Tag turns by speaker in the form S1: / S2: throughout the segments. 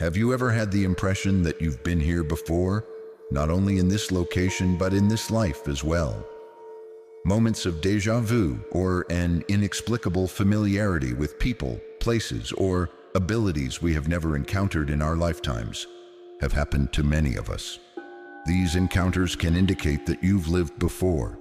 S1: Have you ever had the impression that you've been here before, not only in this location but in this life as well? Moments of déjà vu or an inexplicable familiarity with people, places, or abilities we have never encountered in our lifetimes have happened to many of us. These encounters can indicate that you've lived before.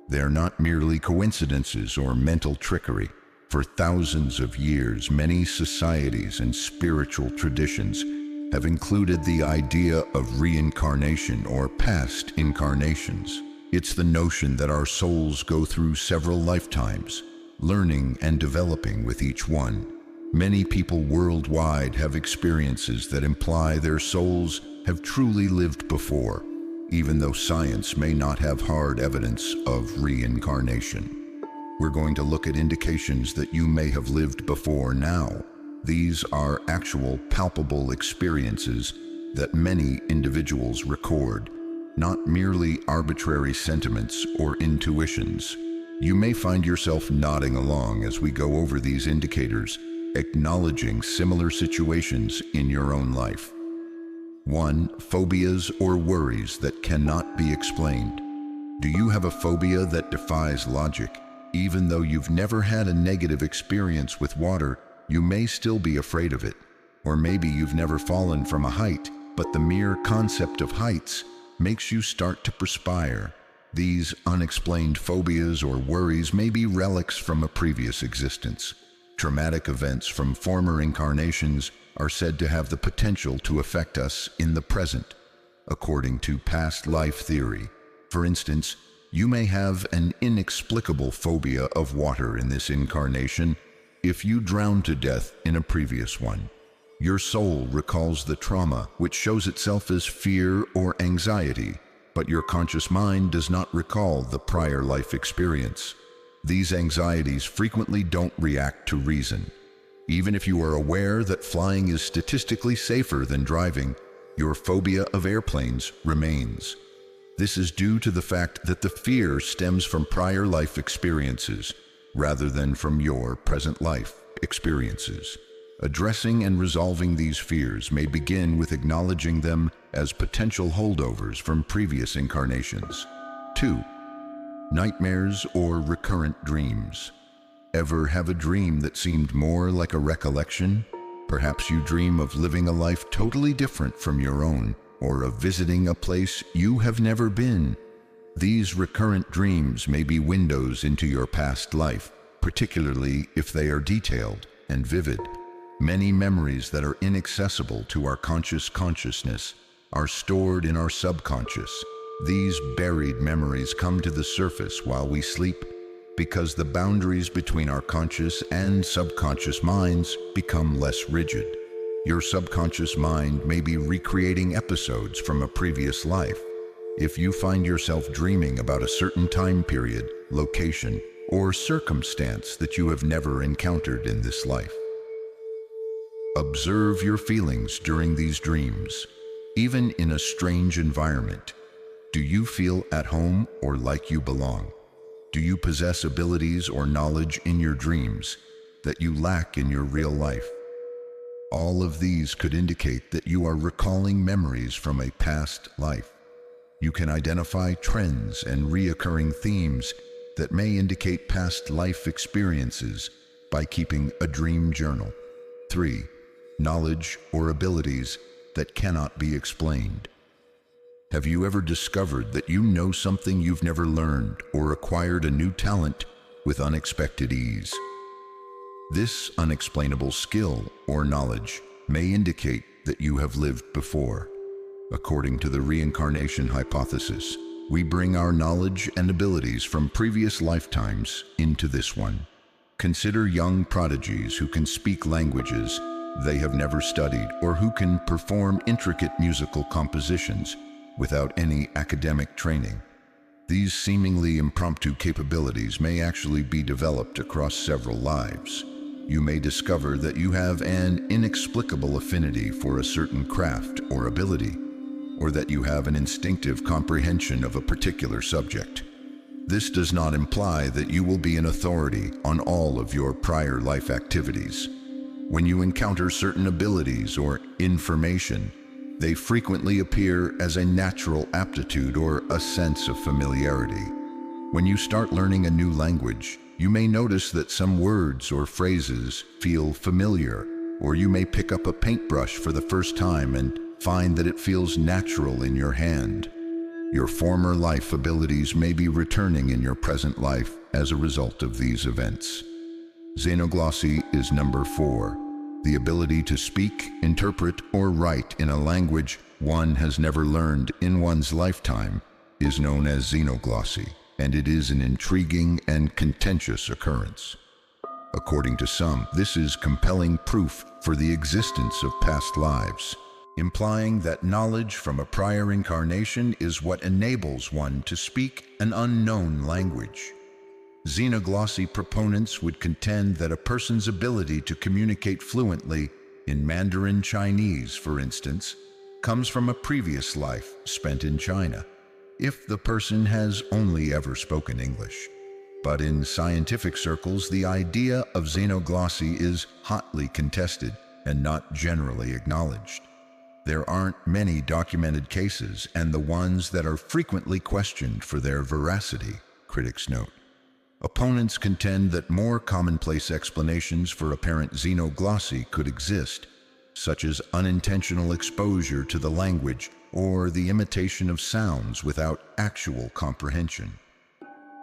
S1: They're not merely coincidences or mental trickery. For thousands of years, many societies and spiritual traditions have included the idea of reincarnation or past incarnations. It's the notion that our souls go through several lifetimes, learning and developing with each one. Many people worldwide have experiences that imply their souls have truly lived before, even though science may not have hard evidence of reincarnation. We're going to look at indications that you may have lived before now. These are actual, palpable experiences that many individuals record, not merely arbitrary sentiments or intuitions. You may find yourself nodding along as we go over these indicators, acknowledging similar situations in your own life. 1. Phobias or worries that cannot be explained. Do you have a phobia that defies logic? Even though you've never had a negative experience with water, you may still be afraid of it. Or maybe you've never fallen from a height, but the mere concept of heights makes you start to perspire. These unexplained phobias or worries may be relics from a previous existence. Traumatic events from former incarnations are said to have the potential to affect us in the present, according to past life theory. For instance, you may have an inexplicable phobia of water in this incarnation if you drowned to death in a previous one. Your soul recalls the trauma, which shows itself as fear or anxiety, but your conscious mind does not recall the prior life experience. These anxieties frequently don't react to reason. Even if you are aware that flying is statistically safer than driving, your phobia of airplanes remains. This is due to the fact that the fear stems from prior life experiences rather than from your present life experiences. Addressing and resolving these fears may begin with acknowledging them as potential holdovers from previous incarnations. 2. Nightmares or recurrent dreams. Ever have a dream that seemed more like a recollection? Perhaps you dream of living a life totally different from your own, or of visiting a place you have never been. These recurrent dreams may be windows into your past life, particularly if they are detailed and vivid. Many memories that are inaccessible to our consciousness are stored in our subconscious. These buried memories come to the surface while we sleep because the boundaries between our conscious and subconscious minds become less rigid. Your subconscious mind may be recreating episodes from a previous life. If you find yourself dreaming about a certain time period, location, or circumstance that you have never encountered in this life. Observe your feelings during these dreams. Even in a strange environment, do you feel at home or like you belong? Do you possess abilities or knowledge in your dreams that you lack in your real life? All of these could indicate that you are recalling memories from a past life. You can identify trends and reoccurring themes that may indicate past life experiences by keeping a dream journal. 3. Knowledge or abilities that cannot be explained. Have you ever discovered that you know something you've never learned or acquired a new talent with unexpected ease? This unexplainable skill or knowledge may indicate that you have lived before. According to the reincarnation hypothesis, we bring our knowledge and abilities from previous lifetimes into this one. Consider young prodigies who can speak languages they have never studied or who can perform intricate musical compositions without any academic training. These seemingly impromptu capabilities may actually be developed across several lives. You may discover that you have an inexplicable affinity for a certain craft or ability, or that you have an instinctive comprehension of a particular subject. This does not imply that you will be an authority on all of your prior life activities. When you encounter certain abilities or information, they frequently appear as a natural aptitude or a sense of familiarity. When you start learning a new language, you may notice that some words or phrases feel familiar, or you may pick up a paintbrush for the first time and find that it feels natural in your hand. Your former life abilities may be returning in your present life as a result of these events. Xenoglossy is number 4. The ability to speak, interpret, or write in a language one has never learned in one's lifetime is known as xenoglossy, and it is an intriguing and contentious occurrence. According to some, this is compelling proof for the existence of past lives, implying that knowledge from a prior incarnation is what enables one to speak an unknown language. Xenoglossy proponents would contend that a person's ability to communicate fluently in Mandarin Chinese, for instance, comes from a previous life spent in China, if the person has only ever spoken English. But in scientific circles, the idea of xenoglossy is hotly contested and not generally acknowledged. There aren't many documented cases, and the ones that are frequently questioned for their veracity, critics note. Opponents contend that more commonplace explanations for apparent xenoglossy could exist, such as unintentional exposure to the language or the imitation of sounds without actual comprehension.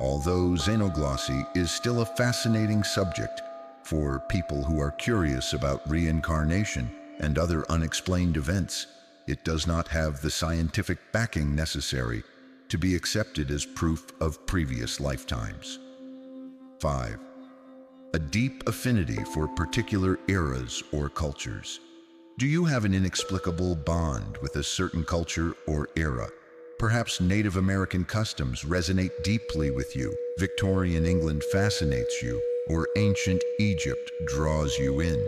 S1: Although xenoglossy is still a fascinating subject for people who are curious about reincarnation and other unexplained events, it does not have the scientific backing necessary to be accepted as proof of previous lifetimes. 5. A deep affinity for particular eras or cultures. Do you have an inexplicable bond with a certain culture or era? Perhaps Native American customs resonate deeply with you, Victorian England fascinates you, or ancient Egypt draws you in.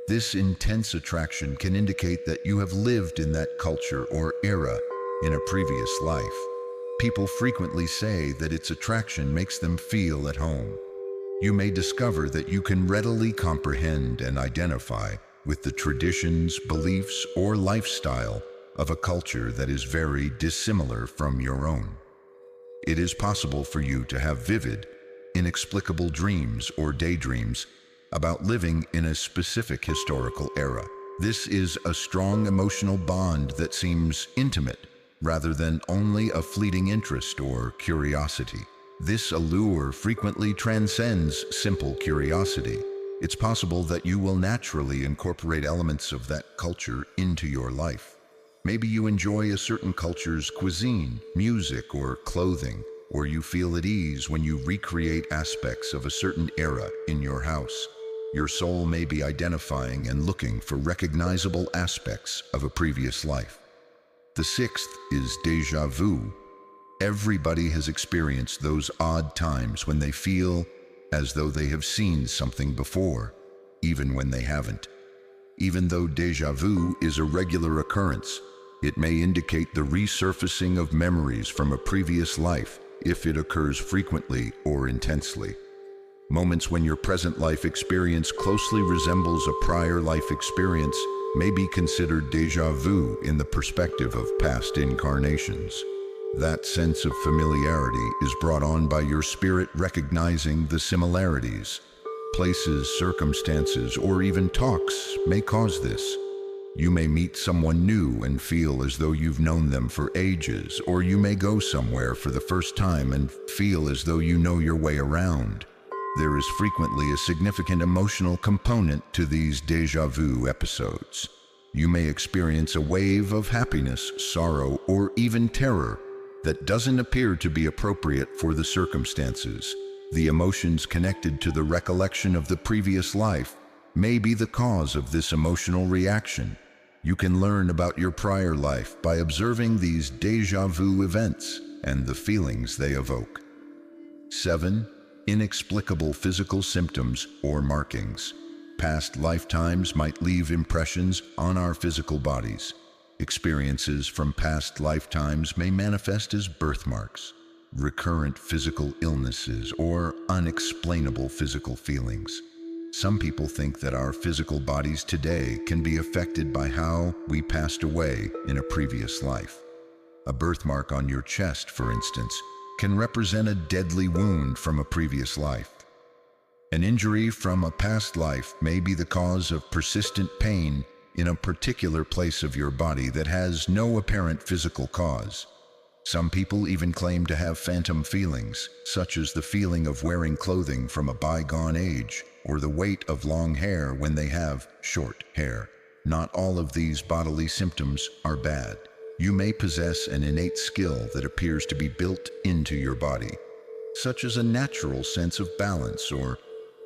S1: This intense attraction can indicate that you have lived in that culture or era in a previous life. People frequently say that its attraction makes them feel at home. You may discover that you can readily comprehend and identify with the traditions, beliefs, or lifestyle of a culture that is very dissimilar from your own. It is possible for you to have vivid, inexplicable dreams or daydreams about living in a specific historical era. This is a strong emotional bond that seems intimate rather than only a fleeting interest or curiosity. This allure frequently transcends simple curiosity. It's possible that you will naturally incorporate elements of that culture into your life. Maybe you enjoy a certain culture's cuisine, music, or clothing, or you feel at ease when you recreate aspects of a certain era in your house. Your soul may be identifying and looking for recognizable aspects of a previous life. The 6th is déjà vu. Everybody has experienced those odd times when they feel as though they have seen something before, even when they haven't. Even though déjà vu is a regular occurrence, it may indicate the resurfacing of memories from a previous life if it occurs frequently or intensely. Moments when your present life experience closely resembles a prior life experience may be considered déjà vu in the perspective of past incarnations. That sense of familiarity is brought on by your spirit recognizing the similarities. Places, circumstances, or even talks may cause this. You may meet someone new and feel as though you've known them for ages, or you may go somewhere for the first time and feel as though you know your way around. There is frequently a significant emotional component to these déjà vu episodes. You may experience a wave of happiness, sorrow, or even terror that doesn't appear to be appropriate for the circumstances. The emotions connected to the recollection of the previous life may be the cause of this emotional reaction. You can learn about your prior life by observing these déjà vu events and the feelings they evoke. 7. Inexplicable physical symptoms or markings. Past lifetimes might leave impressions on our physical bodies. Experiences from past lifetimes may manifest as birthmarks, recurrent physical illnesses, or unexplainable physical feelings. Some people think that our physical bodies today can be affected by how we passed away in a previous life. A birthmark on your chest, for instance, can represent a deadly wound from a previous life. An injury from a past life may be the cause of persistent pain in a particular place of your body that has no apparent physical cause. Some people even claim to have phantom feelings, such as the feeling of wearing clothing from a bygone age, or the weight of long hair when they have short hair. Not all of these bodily symptoms are bad. You may possess an innate skill that appears to be built into your body, such as a natural sense of balance or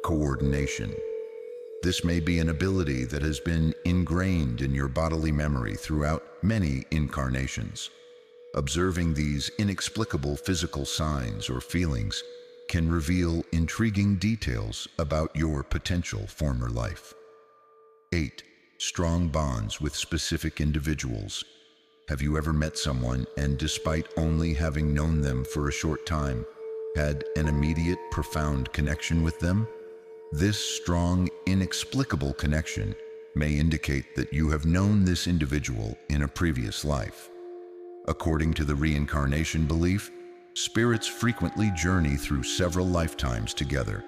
S1: coordination. This may be an ability that has been ingrained in your bodily memory throughout many incarnations. Observing these inexplicable physical signs or feelings can reveal intriguing details about your potential former life. 8. Strong bonds with specific individuals. Have you ever met someone and, despite only having known them for a short time, had an immediate, profound connection with them? This strong, inexplicable connection may indicate that you have known this individual in a previous life. According to the reincarnation belief, spirits frequently journey through several lifetimes together,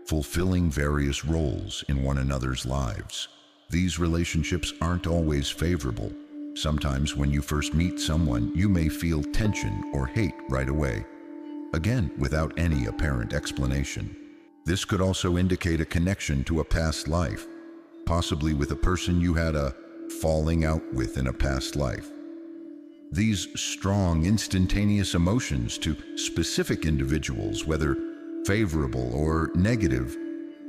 S1: fulfilling various roles in one another's lives. These relationships aren't always favorable. Sometimes when you first meet someone, you may feel tension or hate right away, again without any apparent explanation. This could also indicate a connection to a past life, possibly with a person you had a falling out with in a past life. These strong, instantaneous emotions to specific individuals, whether favorable or negative,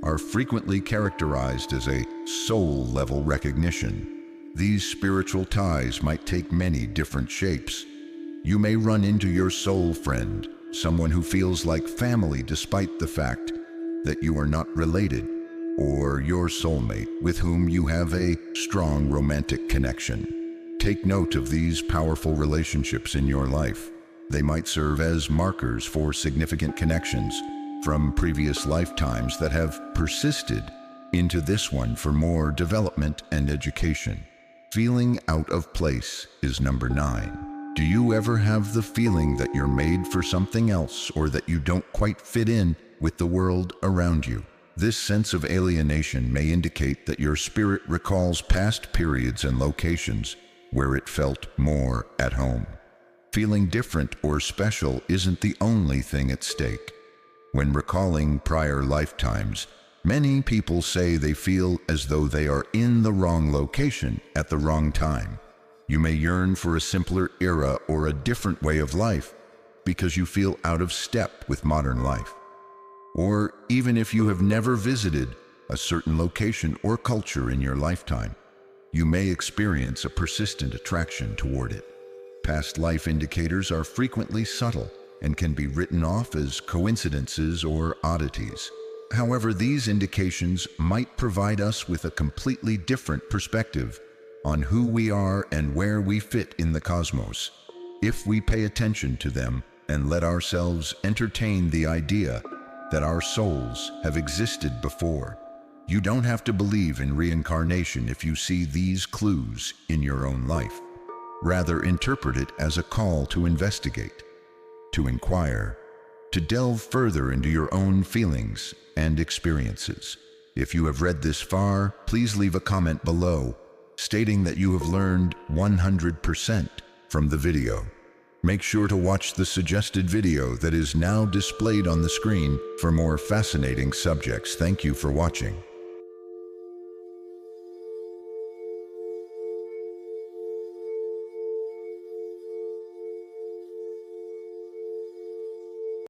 S1: are frequently characterized as a soul-level recognition. These spiritual ties might take many different shapes. You may run into your soul friend, someone who feels like family despite the fact that you are not related, or your soulmate with whom you have a strong romantic connection. Take note of these powerful relationships in your life. They might serve as markers for significant connections from previous lifetimes that have persisted into this one for more development and education. Feeling out of place is number 9. Do you ever have the feeling that you're made for something else, or that you don't quite fit in with the world around you? This sense of alienation may indicate that your spirit recalls past periods and locations where it felt more at home. Feeling different or special isn't the only thing at stake. When recalling prior lifetimes, many people say they feel as though they are in the wrong location at the wrong time. You may yearn for a simpler era or a different way of life because you feel out of step with modern life. Or even if you have never visited a certain location or culture in your lifetime, you may experience a persistent attraction toward it. Past life indicators are frequently subtle and can be written off as coincidences or oddities. However, these indications might provide us with a completely different perspective on who we are and where we fit in the cosmos, if we pay attention to them and let ourselves entertain the idea that our souls have existed before. You don't have to believe in reincarnation if you see these clues in your own life. Rather, interpret it as a call to investigate, to inquire, to delve further into your own feelings and experiences. If you have read this far, please leave a comment below stating that you have learned 100% from the video. Make sure to watch the suggested video that is now displayed on the screen for more fascinating subjects. Thank you for watching.